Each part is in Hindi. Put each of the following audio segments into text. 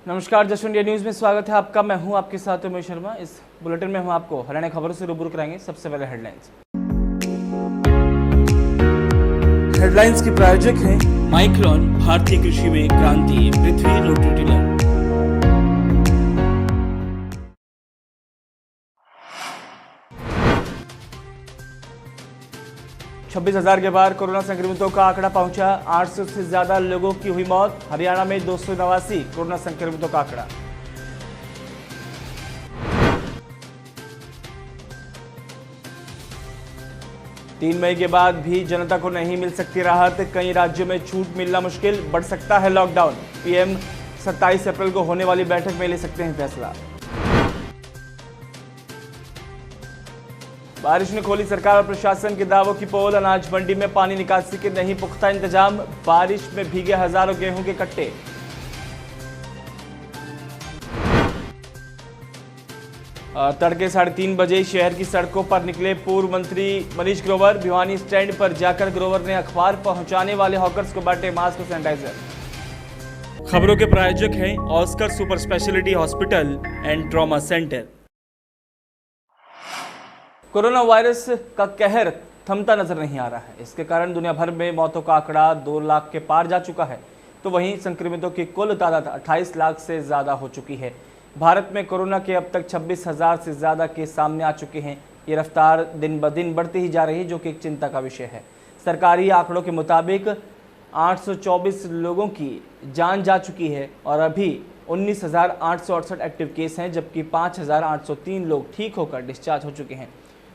नमस्कार, जस्ट इंडिया न्यूज में स्वागत है आपका। मैं हूं आपके साथ उमेश शर्मा। इस बुलेटिन में हम आपको हरियाणा खबरों से रूबरू कराएंगे। सबसे पहले हेडलाइंस के प्रायोजक हैं माइक्रोन, भारतीय कृषि में क्रांति, पृथ्वी रोटरी टिलर। छब्बीस 20,000 के पार कोरोना संक्रमितों का आंकड़ा पहुंचा। 800 से ज्यादा लोगों की हुई मौत। हरियाणा में 289 कोरोना संक्रमितों का आंकड़ा। तीन मई के बाद भी जनता को नहीं मिल सकती राहत। कई राज्यों में छूट मिलना मुश्किल। बढ़ सकता है लॉकडाउन। पीएम 27 अप्रैल को होने वाली बैठक में ले सकते हैं फैसला। बारिश ने खोली सरकार और प्रशासन के दावों की पोल। अनाज मंडी में पानी निकासी के नहीं पुख्ता इंतजाम। बारिश में भीगे हजारों गेहूं के कट्टे। तड़के 3:30 बजे शहर की सड़कों पर निकले पूर्व मंत्री मनीष ग्रोवर। भिवानी स्टैंड पर जाकर ग्रोवर ने अखबार पहुंचाने वाले हॉकर्स को बांटे मास्क और सैनिटाइजर। खबरों के प्रायोजक हैं Oscar super speciality hospital and trauma centre. Corona virus का कहर थमता नजर नहीं आ रहा है। इसके कारण दुनिया भर में मौतों का आंकड़ा 2 लाख के पार जा चुका है, तो वहीं संक्रमितों की कुल तादाद 28 लाख से ज्यादा हो चुकी है। भारत में कोरोना के अब तक 26,000 से ज्यादा केस सामने आ चुके हैं। ये रफ्तार दिन ब दिन बढ़ती ही जा रही है, जो कि एक चिंता का विषय है। सरकारी आंकड़ों के मुताबिक 824 लोगों की जान जा चुकी है और अभी 19,868 एक्टिव केस हैं, जबकि 5,803 लोग ठीक होकर डिस्चार्ज हो चुके हैं।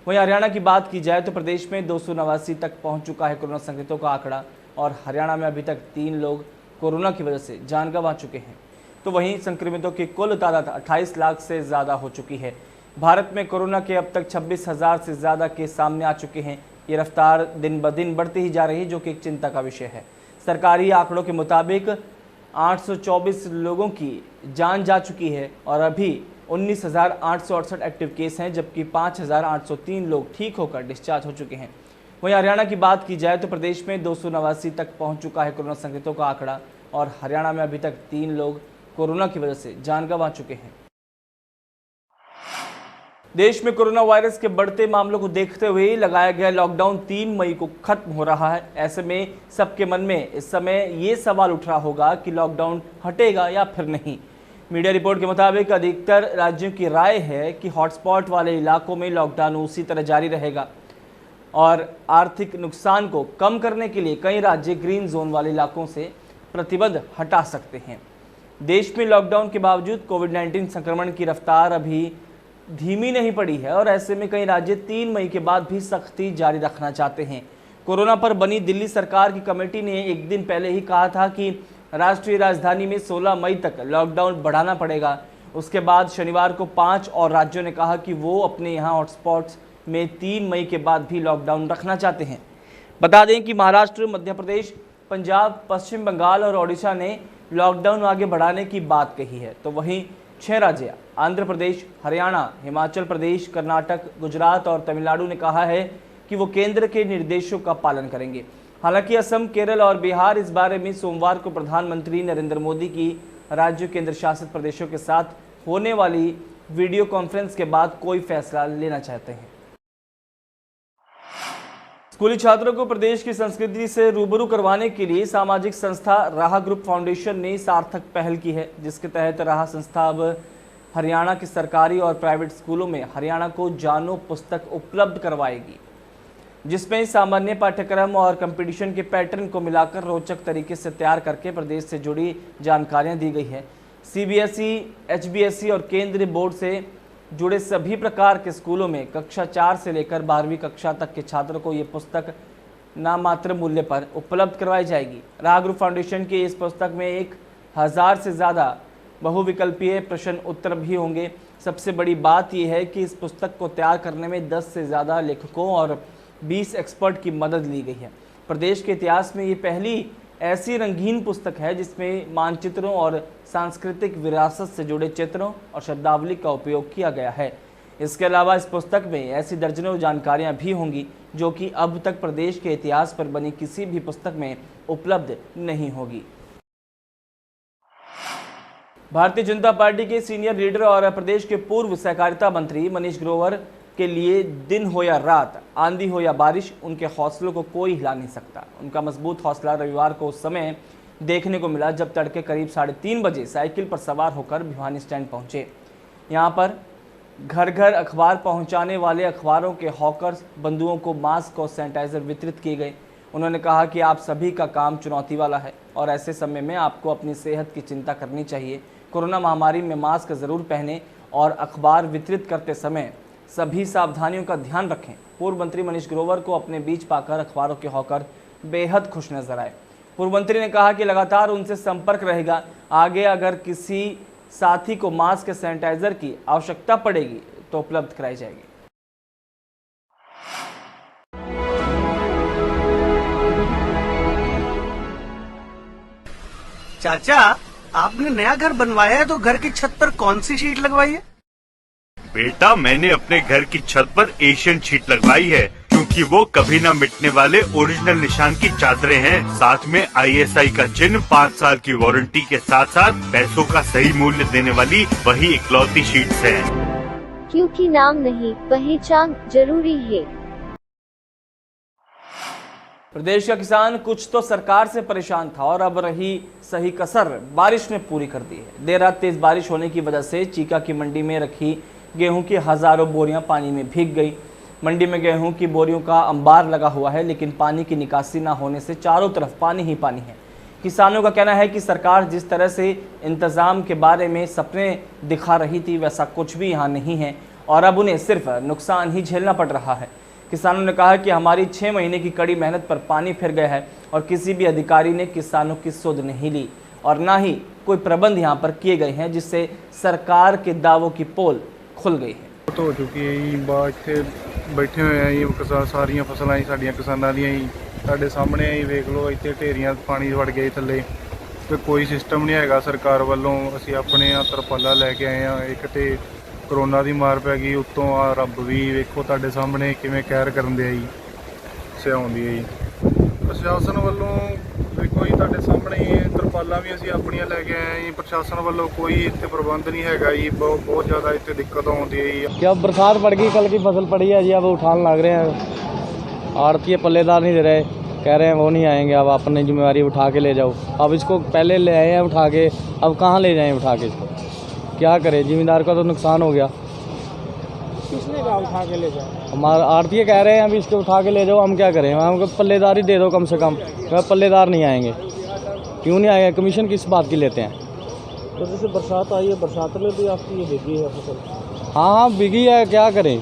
वहीं हरियाणा की बात की जाए तो प्रदेश में 289 तक पहुंच चुका है कोरोना संक्रमितों का आंकड़ा और हरियाणा में अभी तक 3 लोग कोरोना की वजह से जान गंवा चुके हैं। तो वहीं संक्रमितों की कुल तादाद 28 लाख से ज़्यादा हो चुकी है। भारत में कोरोना के अब तक 26,000 से ज़्यादा केस सामने आ चुके हैं। ये रफ्तार दिन ब दिन बढ़ती ही जा रही है, जो कि एक चिंता का विषय है। सरकारी आंकड़ों के मुताबिक 824 लोगों की जान जा चुकी है और अभी 19,868 एक्टिव केस हैं, जबकि 5,803 लोग ठीक होकर डिस्चार्ज हो चुके हैं। वहीं हरियाणा की बात की जाए तो प्रदेश में 289 तक पहुंच चुका है कोरोना संक्रमितों का आंकड़ा और हरियाणा में अभी तक 3 लोग कोरोना की वजह से जान गंवा चुके हैं। देश में कोरोना वायरस के बढ़ते मामलों को देखते हुए लगाया गया लॉकडाउन 3 मई को खत्म हो रहा है। ऐसे में सबके मन में इस समय ये सवाल उठ रहा होगा कि लॉकडाउन हटेगा या फिर नहीं। मीडिया रिपोर्ट के मुताबिक अधिकतर राज्यों की राय है कि हॉटस्पॉट वाले इलाकों में लॉकडाउन उसी तरह जारी रहेगा और आर्थिक नुकसान को कम करने के लिए कई राज्य ग्रीन जोन वाले इलाकों से प्रतिबंध हटा सकते हैं। देश में लॉकडाउन के बावजूद कोविड-19 संक्रमण की रफ्तार अभी धीमी नहीं पड़ी है और ऐसे में कई राज्य 3 मई के बाद भी सख्ती जारी रखना चाहते हैं। कोरोना पर बनी दिल्ली सरकार की कमेटी ने एक दिन पहले ही कहा था कि राष्ट्रीय राजधानी में 16 मई तक लॉकडाउन बढ़ाना पड़ेगा। उसके बाद शनिवार को 5 और राज्यों ने कहा कि वो अपने यहाँ हॉटस्पॉट्स में 3 मई के बाद भी लॉकडाउन रखना चाहते हैं। बता दें कि महाराष्ट्र, मध्य प्रदेश, पंजाब, पश्चिम बंगाल और ओडिशा ने लॉकडाउन आगे बढ़ाने की बात कही है, तो वहीं 6 राज्य आंध्र प्रदेश, हरियाणा, हिमाचल प्रदेश, कर्नाटक, गुजरात और तमिलनाडु ने कहा है कि वो केंद्र के निर्देशों का पालन करेंगे। हालांकि असम, केरल और बिहार इस बारे में सोमवार को प्रधानमंत्री नरेंद्र मोदी की राज्य केंद्र शासित प्रदेशों के साथ होने वाली वीडियो कॉन्फ्रेंस के बाद कोई फैसला लेना चाहते हैं। स्कूली छात्रों को प्रदेश की संस्कृति से रूबरू करवाने के लिए सामाजिक संस्था राह ग्रुप फाउंडेशन ने सार्थक पहल की है, जिसके तहत राह संस्था अब हरियाणा के सरकारी और प्राइवेट स्कूलों में हरियाणा को जानो पुस्तक उपलब्ध करवाएगी, जिसमें सामान्य पाठ्यक्रम और कंपटीशन के पैटर्न को मिलाकर रोचक तरीके से तैयार करके प्रदेश से जुड़ी जानकारियां दी गई है। सीबीएसई, एचबीएसई और केंद्रीय बोर्ड से जुड़े सभी प्रकार के स्कूलों में कक्षा 4 से लेकर 12वीं कक्षा तक के छात्रों को ये पुस्तक नामात्र मूल्य पर उपलब्ध करवाई जाएगी। राह ग्रुप फाउंडेशन की इस पुस्तक में 1000 से ज़्यादा बहुविकल्पीय प्रश्न उत्तर भी होंगे। सबसे बड़ी बात यह है कि इस पुस्तक को तैयार करने में 10 से ज़्यादा लेखकों और 20 एक्सपर्ट की मदद ली गई है। प्रदेश के इतिहास में ये पहली ऐसी रंगीन पुस्तक है जिसमें मानचित्रों और सांस्कृतिक विरासत से जुड़े चित्रों और शब्दावली का उपयोग किया गया है। इसके अलावा इस पुस्तक में ऐसी दर्जनों जानकारियां भी होंगी जो कि अब तक प्रदेश के इतिहास पर बनी किसी भी पुस्तक में उपलब्ध नहीं होगी। भारतीय जनता पार्टी के सीनियर लीडर और प्रदेश के पूर्व सहकारिता मंत्री मनीष ग्रोवर के लिए दिन हो या रात, आंधी हो या बारिश, उनके हौसलों को कोई हिला नहीं सकता। उनका मजबूत हौसला रविवार को उस समय देखने को मिला जब तड़के करीब 3:30 बजे साइकिल पर सवार होकर भिवानी स्टैंड पहुंचे। यहां पर घर घर अखबार पहुंचाने वाले अखबारों के हॉकर्स बंधुओं को मास्क और सैनिटाइजर वितरित किए गए। उन्होंने कहा कि आप सभी का काम चुनौती वाला है और ऐसे समय में आपको अपनी सेहत की चिंता करनी चाहिए। कोरोना महामारी में मास्क जरूर पहनें और अखबार वितरित करते समय सभी सावधानियों का ध्यान रखें। पूर्व मंत्री मनीष ग्रोवर को अपने बीच पाकर अखबारों के हॉकर बेहद खुश नजर आए। पूर्व मंत्री ने कहा कि लगातार उनसे संपर्क रहेगा। आगे अगर किसी साथी को मास्क या सैनिटाइजर की आवश्यकता पड़ेगी तो उपलब्ध कराई जाएगी। चाचा, आपने नया घर बनवाया है तो घर की छत पर कौन सी शीट लगवाई है? बेटा, मैंने अपने घर की छत पर एशियन शीट लगवाई है क्योंकि वो कभी न मिटने वाले ओरिजिनल निशान की चादरें हैं। साथ में ISI का चिन्ह, 5 साल की वारंटी के साथ साथ पैसों का सही मूल्य देने वाली वही इकलौती शीट्स हैं। क्योंकि नाम नहीं, पहचान जरूरी है। प्रदेश का किसान कुछ तो सरकार से परेशान था और अब रही सही कसर बारिश ने पूरी कर दी है। देर रात तेज बारिश होने की वजह से चीका की मंडी में रखी गेहूं की हजारों बोरियां पानी में भीग गई। मंडी में गेहूं की बोरियों का अंबार लगा हुआ है, लेकिन पानी की निकासी ना होने से चारों तरफ पानी ही पानी है। किसानों का कहना है कि सरकार जिस तरह से इंतजाम के बारे में सपने दिखा रही थी वैसा कुछ भी यहाँ नहीं है और अब उन्हें सिर्फ नुकसान ही झेलना पड़ रहा है। किसानों ने कहा कि हमारी 6 महीने की कड़ी मेहनत पर पानी फिर गया है और किसी भी अधिकारी ने किसानों की सुध नहीं ली और ना ही कोई प्रबंध यहाँ पर किए गए हैं जिससे सरकार के दावों की पोल खुल गई है। तो हो चुकी है जी, इत्थे बैठे हुए हैं जी, सारियां फसलां ही साडियां किसानां दियां ही साडे सामने ही वेख लो, इत्थे ढेरियां पानी वड़ गए थल्ले ते कोई सिस्टम नहीं हैगा सरकार वालों। असीं अपने तरपाला लैके आए हैं। एक ते कोरोना दी मार पै गई, उत्तों आ रब भी वेखो तुहाडे सामने किवें कहर करन दिया जी, सिआउंदी है जी। प्रशासन वालों देखो जी तुहाडे सामने ही तरपाला भी असीं अपनियां लैके आए हैं जी। प्रशासन वालों कोई इत्थे प्रबंध नहीं हैगा जी, बहुत ज़्यादा इत्थे दिक्कत आउंदी है जी। क्या बरसात पड़ गई, कल की फसल पड़ी है जी, अब उठान लग रहे हैं। आड़ती पल्लेदार नहीं दे रहे, कह रहे हैं वो नहीं आएंगे, अब अपनी जिम्मेवारी उठा के ले जाओ। अब इसको पहले ले आए हैं उठा के, अब कहाँ ले जाएं उठा के इसको, क्या करें? जिम्मेदार का तो नुकसान हो गया। किसने कहा उठा के ले जाओ? हमारे आड़ती कह रहे हैं अभी इसको उठा के ले जाओ, हम क्या करें? हमको पल्लेदार ही दे दो कम से कम। पल्लेदार नहीं आएंगे, क्यों नहीं आएंगे? कमीशन किस बात की लेते हैं? तो जैसे बरसात आई है, बरसात में भी आपकी ये भीगी है फसल? हाँ भीगी है, क्या करें?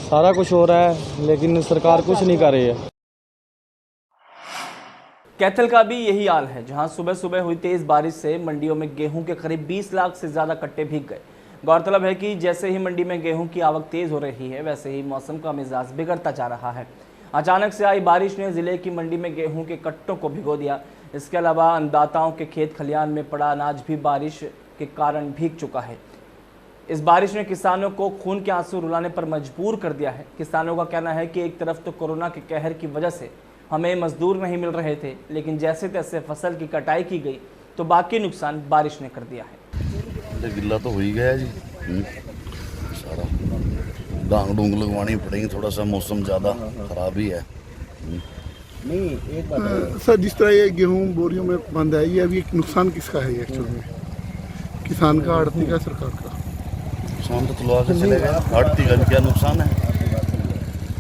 सारा कुछ हो रहा है लेकिन सरकार कुछ नहीं कर रही है। कैथल का भी यही हाल है, जहां सुबह सुबह हुई तेज बारिश से मंडियों में गेहूं के करीब 20 लाख से ज्यादा कट्टे भीग गए। गौरतलब है कि जैसे ही मंडी में गेहूं की आवक तेज हो रही है वैसे ही मौसम का मिजाज बिगड़ता जा रहा है। अचानक से आई बारिश ने जिले की मंडी में गेहूं के कट्टों को भिगो दिया। इसके अलावा अन्नदाताओं के खेत खलियान में पड़ा अनाज भी बारिश के कारण भीग चुका है। इस बारिश ने किसानों को खून के आंसू रुलाने पर मजबूर कर दिया है। किसानों का कहना है कि एक तरफ तो कोरोना के कहर की वजह से हमें मजदूर नहीं मिल रहे थे, लेकिन जैसे तैसे फसल की कटाई की गई तो बाकी नुकसान बारिश ने कर दिया है। गिल्ला तो हो ही गया जी, सारा डांग डूंग लगवानी पड़ेगी, थोड़ा सा मौसम ज़्यादा खराब ही है। नहीं, एक बात सर, जिस तरह ये गेहूं बोरियों में बंद है, ये अभी नुकसान किसका है एक्चुअल में? किसान का, आड़ती का, सरकार का? किसान तो तुलवा के चले गए, आड़ती का भी क्या नुकसान है?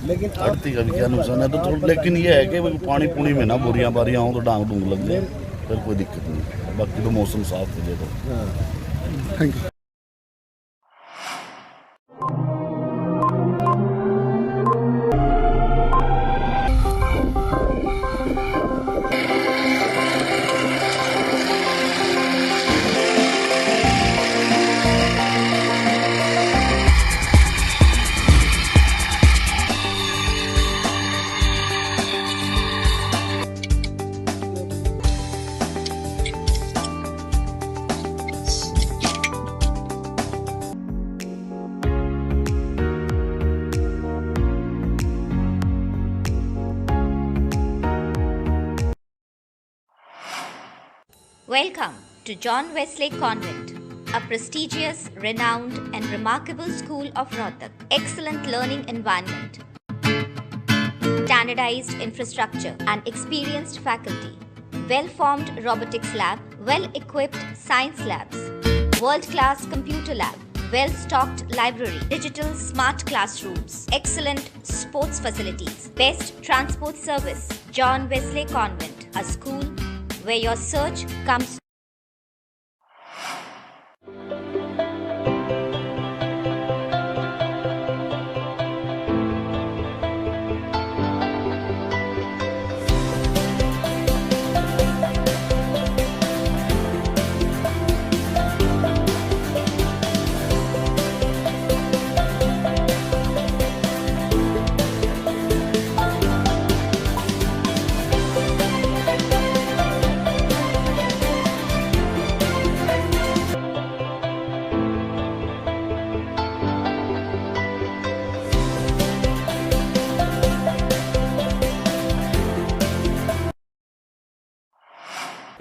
लेकिन आड़ती का भी क्या नुकसान है? तो लेकिन ये है कि पानी पुनी में ना बोरियां बारियां हों तो डांग डूंग लग जाए, फिर कोई दिक्कत नहीं। बाकी तो मौसम साफ हो जाए तो। Thank you. Welcome to John Wesley Convent, a prestigious, renowned and remarkable school of Rohtak. Excellent learning environment, standardized infrastructure and experienced faculty, well-formed robotics lab, well-equipped science labs, world-class computer lab, well-stocked library, digital smart classrooms, excellent sports facilities, best transport service. John Wesley Convent, a school where your search comes.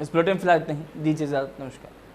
इस बुलेटिन में फिलहाल इतना ही, दीजिए इजाजत, नमस्कार।